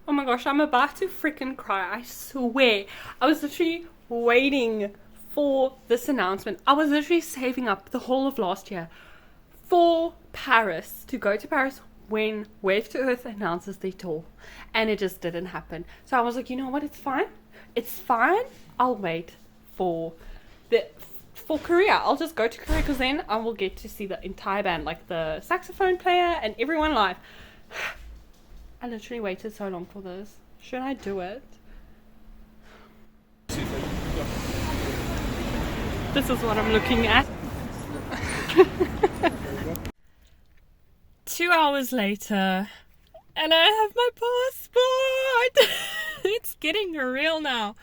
Oh my gosh, I'm about to freaking cry. I swear. I was literally waiting for this announcement. I was literally saving up the whole of last year for Paris, to go to Paris when Wave to Earth announces their tour. And it just didn't happen. So I was like, you know what? It's fine. It's fine. I'll wait for Korea. I'll just go to Korea because then I will get to see the entire band, like the saxophone player and everyone live. I literally waited so long for this. Should I do it? This is what I'm looking at. 2 hours later, and I have my passport. It's getting real now.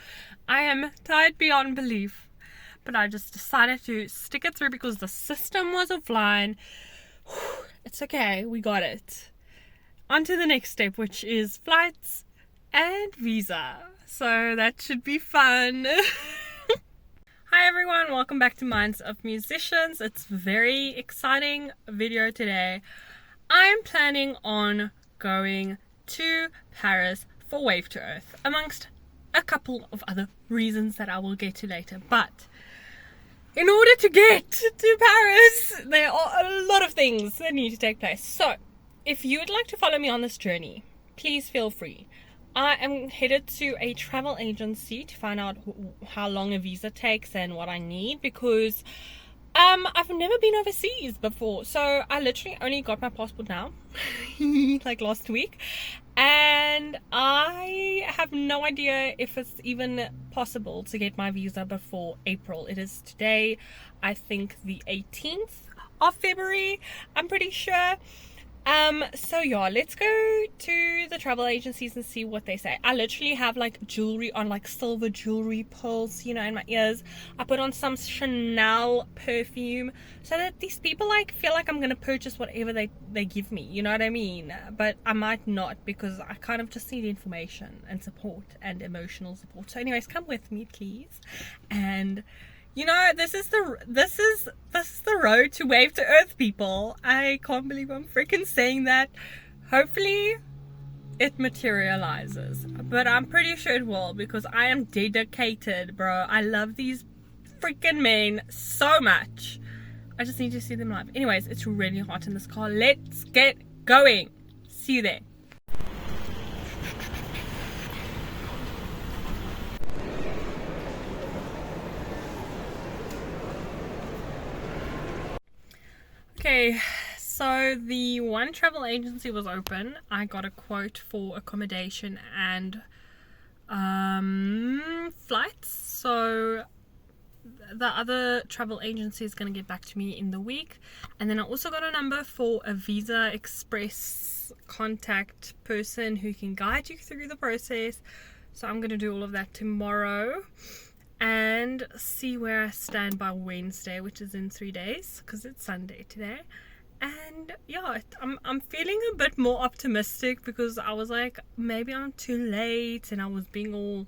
I am tired beyond belief, but I just decided to stick it through because the system was offline. It's okay, we got it. On to the next step, which is flights and visa. So that should be fun. Hi everyone, welcome back to Minds of Musicians. It's a very exciting video today. I'm planning on going to Paris for Wave to Earth, amongst a couple of other reasons that I will get to later. But in order to get to Paris, there are a lot of things that need to take place. So if you would like to follow me on this journey, please feel free. I am headed to a travel agency to find out how long a visa takes and what I need, because I've never been overseas before. So I literally only got my passport now, like last week, and I have no idea if it's even possible to get my visa before April. It is today, I think, the 18th of February, I'm pretty sure. So yeah, let's go to the travel agencies and see what they say. I literally have like jewelry on, like silver jewelry, pearls, you know, in my ears. I put on some Chanel perfume so that these people like feel like I'm gonna purchase whatever they give me, you know what I mean? But I might not, because I kind of just need information and support and emotional support. So anyways, come with me please. And you know, this is the road to Wave to Earth, people. I can't believe I'm freaking saying that. Hopefully it materializes, but I'm pretty sure it will, because I am dedicated, bro. I love these freaking men so much. I just need to see them live. Anyways, it's really hot in this car. Let's get going. See you there. Okay, so the one travel agency was open. I got a quote for accommodation and flights. So the other travel agency is going to get back to me in the week. And then I also got a number for a Visa Express contact person who can guide you through the process. So I'm going to do all of that tomorrow and see where I stand by Wednesday, which is in 3 days, because it's Sunday today. And yeah, I'm feeling a bit more optimistic, because I was like, maybe I'm too late, and I was being all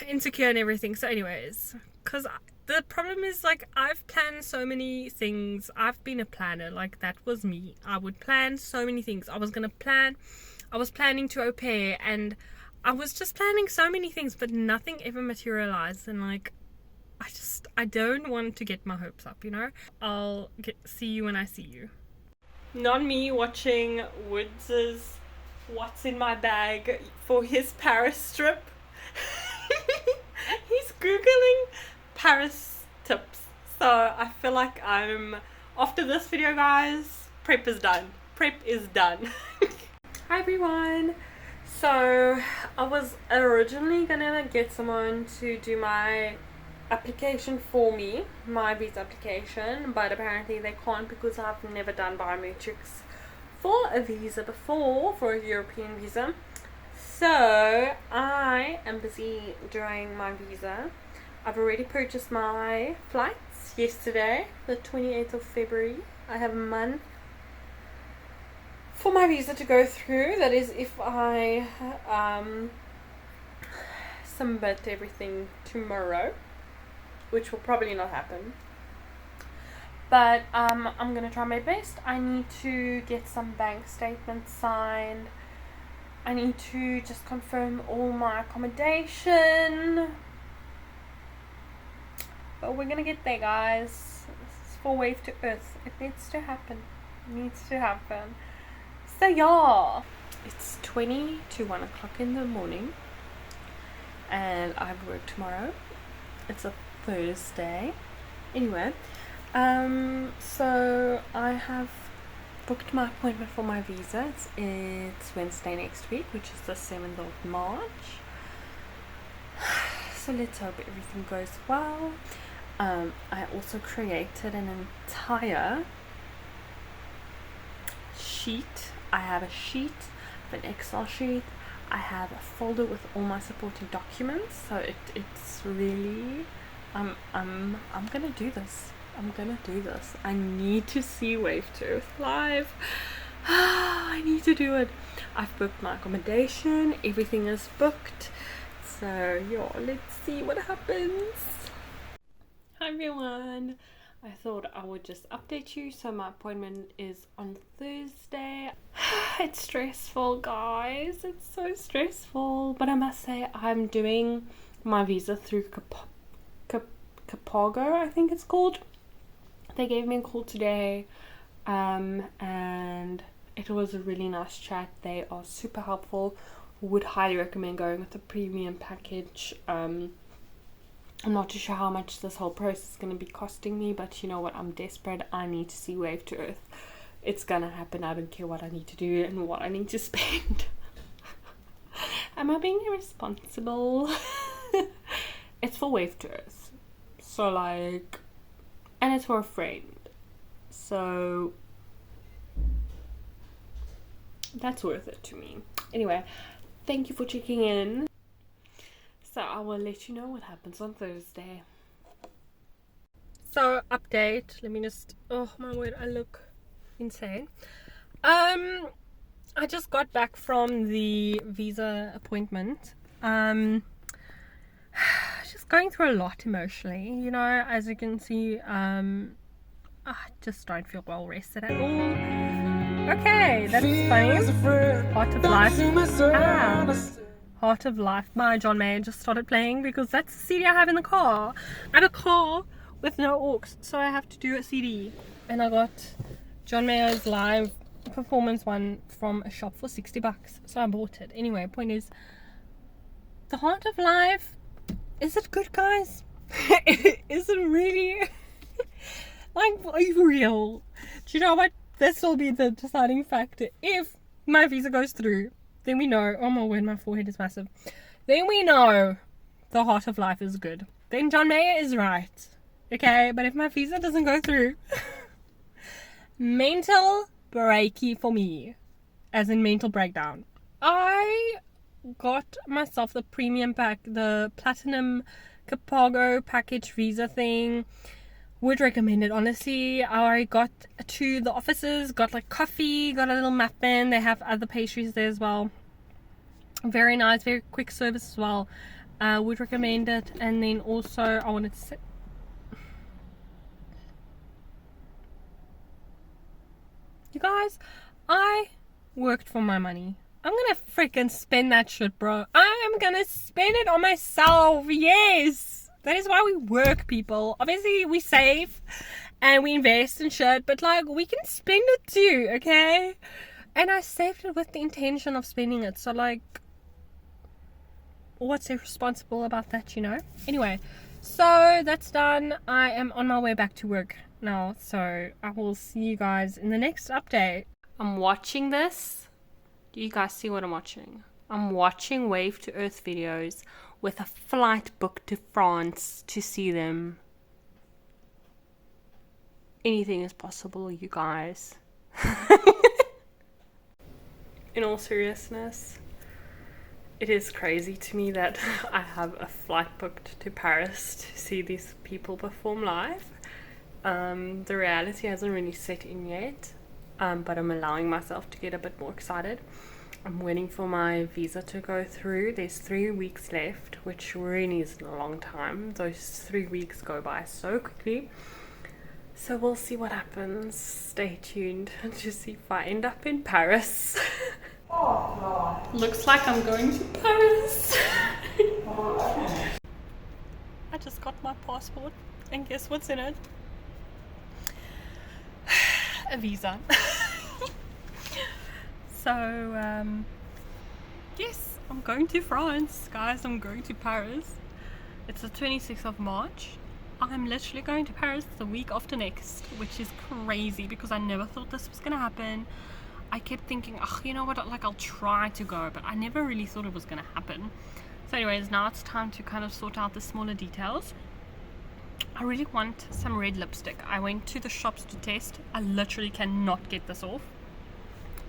insecure and everything. So anyways, because the problem is, like, I've planned so many things. I've been a planner, like, that was me. I would plan so many things. I was planning to au pair, and I was just planning so many things, but nothing ever materialized. And like, I don't want to get my hopes up, you know. I'll see you when I see you. Not me watching Woods's what's in my bag for his Paris trip. He's googling Paris tips. So I feel like after this video, guys, prep is done. Hi everyone. So I was originally gonna get someone to do my application for me, my visa application, but apparently they can't, because I've never done biometrics for a visa before, for a European visa. So I am busy doing my visa. I've already purchased my flights yesterday, the 28th of February. I have a month for my visa to go through. That is if I submit everything tomorrow, which will probably not happen, but I'm gonna try my best. I need to get some bank statements signed, I need to just confirm all my accommodation. But we're gonna get there, guys. This is for Wave to Earth. It needs to happen. It needs to happen. So yeah, it's 20 to 1 o'clock in the morning, and I have work tomorrow. It's a Thursday. Anyway, so I have booked my appointment for my visa. It's Wednesday next week, which is the 7th of March. So let's hope everything goes well. I also created an entire sheet. I have a sheet, an Excel sheet. I have a folder with all my supporting documents. So it's really, I'm gonna do this. I'm gonna do this. I need to see Wave to Earth live. I need to do it. I've booked my accommodation. Everything is booked. So yeah, let's see what happens. Hi everyone. I thought I would just update you. So my appointment is on Thursday. It's stressful, guys. It's so stressful. But I must say, I'm doing my visa through Capago, I think it's called. They gave me a call today, and it was a really nice chat. They are super helpful. Would highly recommend going with the premium package. I'm not too sure how much this whole process is going to be costing me, but you know what, I'm desperate. I need to see Wave to Earth. It's gonna happen. I don't care what I need to do and what I need to spend. Am I being irresponsible? It's for Wave to Earth, so like, and it's for a friend, so that's worth it to me. Anyway, thank you for checking in. So I will let you know what happens on Thursday. So update, let me just, oh my word, I look insane. I just got back from the visa appointment. Just going through a lot emotionally, you know, as you can see. I just don't feel well rested at all. Okay, that's funny. Heart of Life. Heart of Life by John Mayer just started playing because that's the CD I have in the car. I have a car with no aux, so I have to do a CD. And I got John Mayer's live performance one from a shop for $60, so I bought it. Anyway, point is, the Heart of Life, is it good, guys? Is it really? Like, are you real? Do you know what? This will be the deciding factor. If my visa goes through, then we know, oh my word, my forehead is massive. Then we know the Heart of Life is good. Then John Mayer is right. Okay, but if my visa doesn't go through, mental breaky for me. As in mental breakdown. I got myself the premium pack, the platinum Capago package visa thing. Would recommend it, honestly. I got to the offices, got like coffee, got a little muffin. They have other pastries there as well. Very nice, very quick service as well. Would recommend it. And then also I wanted to say, you guys, I worked for my money. I'm gonna freaking spend that shit, bro. I am gonna spend it on myself. Yes, that is why we work, people. Obviously we save and we invest and shit, but like, we can spend it too, okay? And I saved it with the intention of spending it, so like, what's irresponsible about that, you know? Anyway, so that's done. I am on my way back to work now, so I will see you guys in the next update. I'm watching this. Do you guys see what I'm watching? I'm watching Wave to Earth videos with a flight booked to France to see them. Anything is possible, you guys. In all seriousness, it is crazy to me that I have a flight booked to Paris to see these people perform live. The reality hasn't really set in yet, but I'm allowing myself to get a bit more excited. I'm waiting for my visa to go through. There's 3 weeks left, which really isn't a long time. Those 3 weeks go by so quickly. So we'll see what happens. Stay tuned to see if I end up in Paris. Oh, God. Looks like I'm going to Paris. I just got my passport, and guess what's in it? A visa. So, yes, I'm going to France, guys. I'm going to Paris. It's the 26th of March. I'm literally going to Paris the week after next, which is crazy because I never thought this was gonna happen. I kept thinking, oh, you know what, like I'll try to go, but I never really thought it was gonna happen. So anyways, now it's time to kind of sort out the smaller details. I really want some red lipstick. I went to the shops to test. I literally cannot get this off.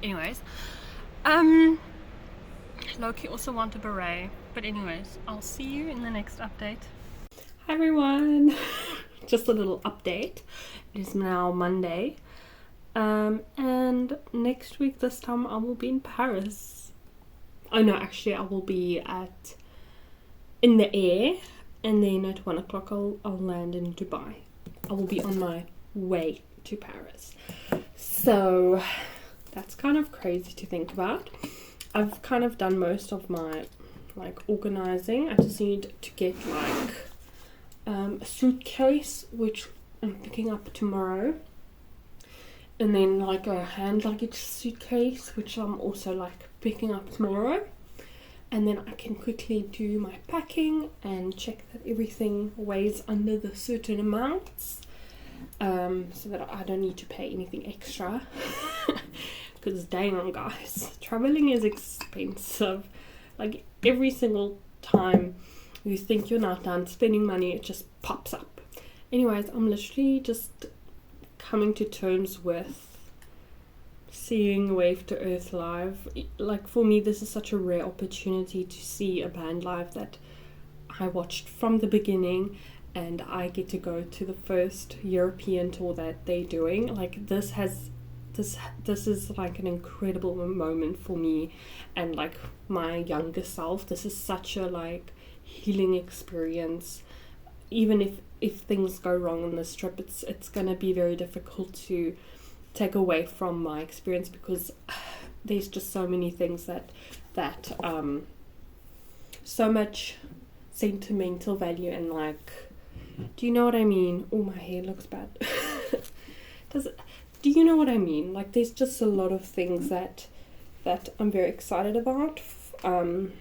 Anyways, Loki also want a beret, but anyways, I'll see you in the next update. Hi everyone. Just a little update. It is now Monday. And next week this time I will be in Paris. Oh no, actually I will be in the air, and then at 1 o'clock I'll land in Dubai. I will be on my way to Paris. So that's kind of crazy to think about. I've kind of done most of my like organizing. I just need to get like a suitcase, which I'm picking up tomorrow. And then like a hand luggage suitcase, which I'm also like picking up tomorrow. And then I can quickly do my packing and check that everything weighs under the certain amounts, so that I don't need to pay anything extra. Because dang on guys, traveling is expensive. Like every single time you think you're not done spending money, it just pops up. Anyways, I'm literally just coming to terms with seeing Wave to Earth live. Like for me, this is such a rare opportunity to see a band live that I watched from the beginning, and I get to go to the first European tour that they're doing. Like this is like an incredible moment for me and like my younger self. This is such a like healing experience. Even if things go wrong on this trip, it's gonna be very difficult to take away from my experience, because there's just so many things that so much sentimental value, and like, do you know what I mean? Oh, my hair looks bad. Do you know what I mean? Like there's just a lot of things that I'm very excited about, and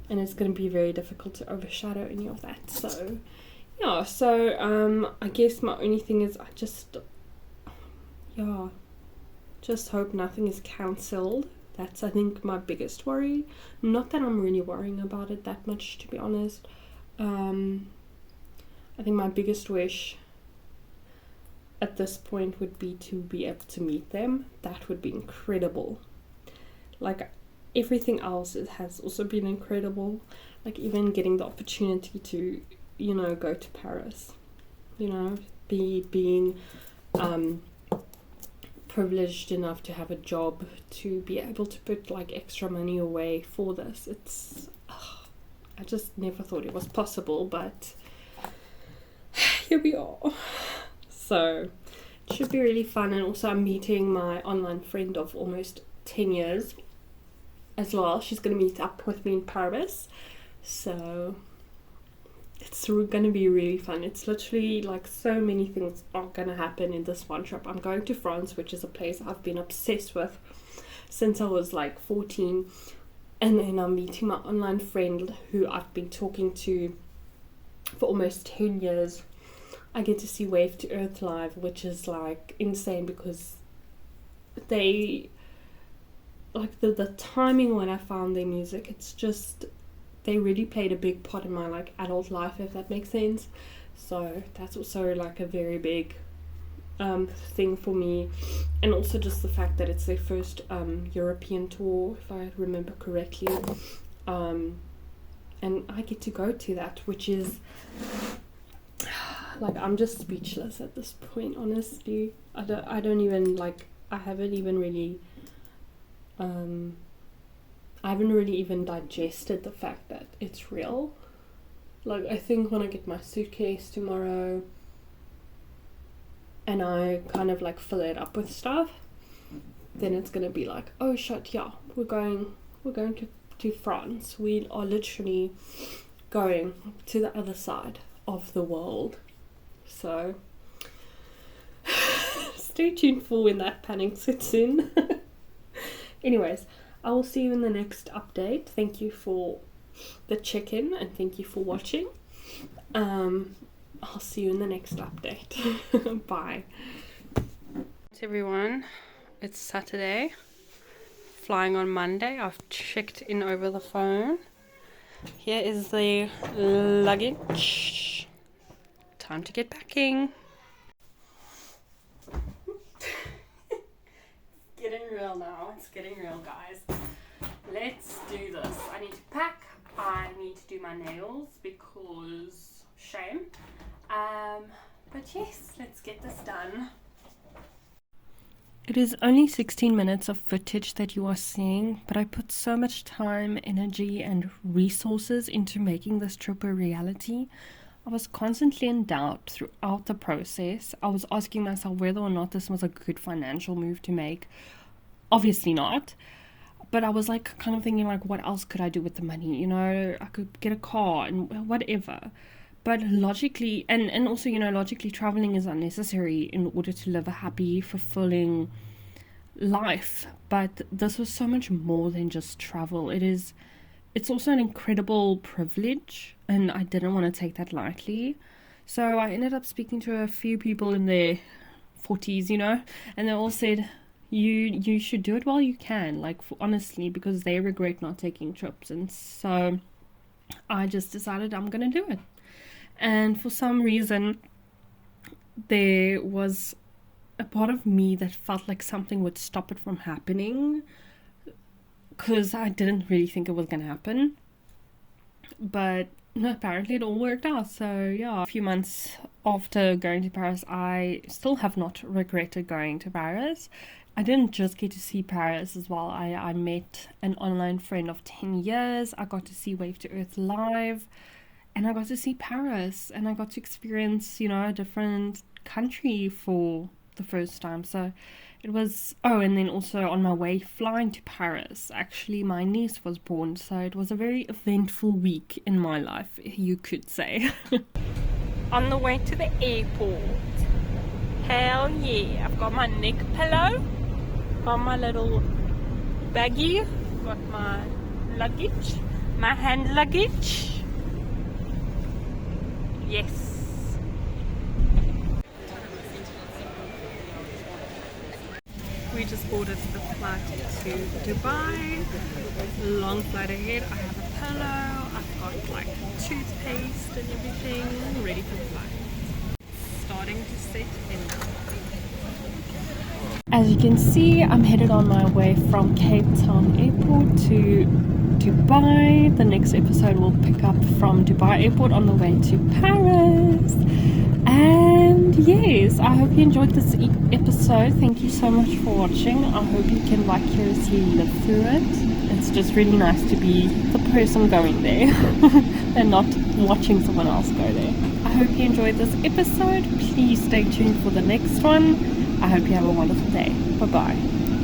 it's going to be very difficult to overshadow any of that. So yeah, so I guess my only thing is I just hope nothing is cancelled. That's, I think, my biggest worry. Not that I'm really worrying about it that much, to be honest. I think my biggest wish at this point would be to be able to meet them. That would be incredible. Like everything else, it has also been incredible. Like even getting the opportunity to, you know, go to Paris, you know, being privileged enough to have a job, to be able to put like extra money away for this. It's I just never thought it was possible, but here we are. So it should be really fun. And also I'm meeting my online friend of almost 10 years as well. She's going to meet up with me in Paris. So it's going to be really fun. It's literally like so many things are going to happen in this one trip. I'm going to France, which is a place I've been obsessed with since I was like 14. And then I'm meeting my online friend who I've been talking to for almost 10 years. I get to see Wave to Earth live, which is like insane, because they like the timing when I found their music, it's just, they really played a big part in my like adult life, if that makes sense. So that's also like a very big thing for me. And also just the fact that it's their first European tour, if I remember correctly, and I get to go to that, which is like, I'm just speechless at this point, honestly. I don't even like, I haven't really even digested the fact that it's real. Like, I think when I get my suitcase tomorrow and I kind of like fill it up with stuff, then it's gonna be like, oh shit, yeah, we're going we're going to France. We are literally going to the other side of the world. So stay tuned for when that panic sets in. Anyways, I will see you in the next update. Thank you for the check-in and thank you for watching. I'll see you in the next update. Bye. Everyone, it's Saturday, flying on Monday. I've checked in over the phone. Here is the luggage. Time to get packing. Getting real now. It's getting real, guys. Let's do this. I need to pack. I need to do my nails because shame. But yes, let's get this done. It is only 16 minutes of footage that you are seeing, but I put so much time, energy, and resources into making this trip a reality. I was constantly in doubt throughout the process. I was asking myself whether or not this was a good financial move to make. Obviously not. But I was like kind of thinking like, what else could I do with the money? You know, I could get a car and whatever. But logically, and also, you know, logically traveling is unnecessary in order to live a happy, fulfilling life. But this was so much more than just travel. It's also an incredible privilege, and I didn't want to take that lightly. So I ended up speaking to a few people in their 40s, you know, and they all said, you should do it while you can, like, honestly, because they regret not taking trips. And so I just decided I'm gonna do it. And for some reason, there was a part of me that felt like something would stop it from happening, because I didn't really think it was going to happen. But no, apparently it all worked out. So yeah, a few months after going to Paris, I still have not regretted going to Paris. I didn't just get to see Paris as well. I met an online friend of 10 years. I got to see Wave to Earth live. And I got to see Paris, and I got to experience, you know, a different country for the first time. So it was, and then also on my way flying to Paris, actually my niece was born. So it was a very eventful week in my life, you could say. On the way to the airport. Hell yeah. I've got my neck pillow, got my little baggie, got my luggage, my hand luggage. Yes. We just boarded the flight to Dubai. Long flight ahead. I have a pillow. I've got like toothpaste and everything ready for the flight. Starting to set in now. As you can see, I'm headed on my way from Cape Town Airport to Dubai. The next episode will pick up from Dubai Airport on the way to Paris. And yes, I hope you enjoyed this episode. Thank you so much for watching. I hope you can vicariously live through it. It's just really nice to be the person going there and not watching someone else go there. I hope you enjoyed this episode. Please stay tuned for the next one. I hope you have a wonderful day. Bye bye.